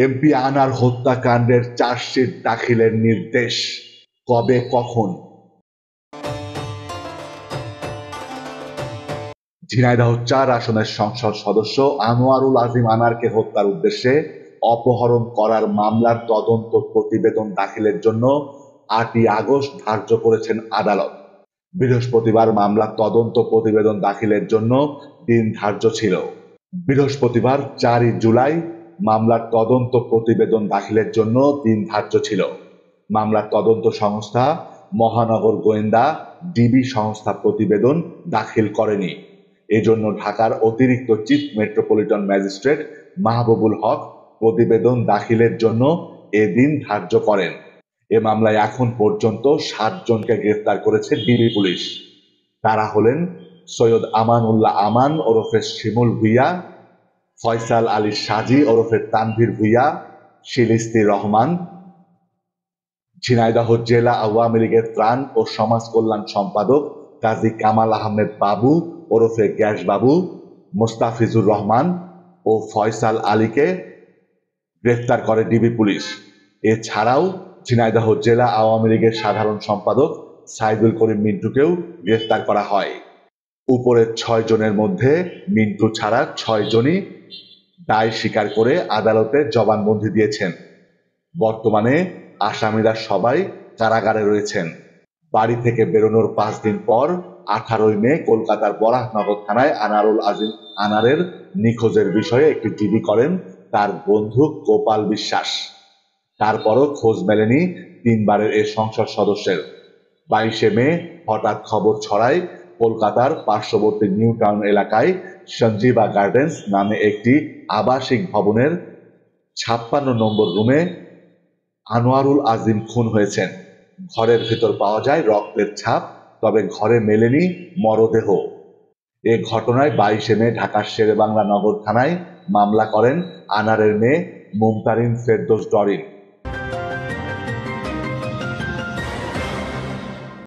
MP আনার হত্যাকাণ্ডের chargesheet দাখিলের নির্দেশ কবে কখন? ঝিনাইদহ ৪ আসনের সংসদ সদস্য আনোয়ারুল আজিম আনারকে হত্যার উদ্দেশ্যে অপহরণ করার মামলার তদন্ত প্রতিবেদন দাখিলের জন্য ৮ই আগস্ট ধার্য করেছেন আদালত। বৃহস্পতিবার মামলার তদন্ত প্রতিবেদন দাখিলের জন্য দিন ধার্য ছিল। বৃহস্পতিবার ৪ই জুলাই মামলার তদন্ত প্রতিবেদন দাখিলের জন্য দিন ধার্য ছিল। মামলার তদন্ত সংস্থা মহানগর গোয়েন্দা ডিবি সংস্থা প্রতিবেদন দাখিল করেনি। এজন্য ঢাকার অতিরিক্ত চিফ মেট্রোপলিটন ম্যাজিস্ট্রেট মাহবুবুল হক প্রতিবেদন দাখিলের জন্য এদিন ধার্য করেন। এ মামলায় এখন পর্যন্ত ৭ জনকে গ্রেফতার করেছে ডিবি পুলিশ। তারা হলেন সৈয়দ আমানুল্লাহ আমান ওরফে শিমুল ভুইয়া, ফয়সাল আলী সাজি ওরফে তানভীর ভুইয়া, শিলিস্তি রহমান, ঝিনাইদহ জেলা আওয়ামী লীগের ত্রাণ ও সমাজ কল্যাণ সম্পাদক কাজী কামাল আহমেদ বাবু ওরফে গ্যাস বাবু, মোস্তাফিজুর রহমান ও ফয়সাল আলীকে গ্রেফতার করে ডিবি পুলিশ। এছাড়াও ঝিনাইদহ জেলা আওয়ামী লীগের সাধারণ সম্পাদক সাইদুল করিম মিন্টুকেও গ্রেফতার করা হয়। উপরের ৬ জনের মধ্যে মিন্টু ছাড়া ৬ জনই দায় স্বীকার করে আদালতে জবানবন্দি দিয়েছেন। বর্তমানে আসামিরা সবাই কারাগারে রয়েছেন। বাড়ি থেকে বেরোনোর ৫ দিন পর ১৮ই মে কলকাতার বরাহনগর থানায় আনারুল আজিম আনারের নিখোঁজের বিষয়ে একটি জিডি করেন তার বন্ধু গোপাল বিশ্বাস। তারপরও খোঁজ মেলেনি ৩ বারের এ সংসদ সদস্যের। ২২শে মে হঠাৎ খবর ছড়ায় কলকাতার পার্শ্ববর্তী নিউ টাউন এলাকায় সঞ্জীবা গার্ডেন্স নামে একটি আবাসিক ভবনের ৫৬ নম্বর রুমে আনোয়ারুল আজিম খুন হয়েছেন। ঘরের ভেতর পাওয়া যায় রক্তের ছাপ, তবে ঘরে মেলেনি মরদেহ। এ ঘটনায় ২২শে মে ঢাকার শেরেবাংলা নগর থানায় মামলা করেন আনারের মেয়ে মুমতারিন ফেরদৌস ডরিন।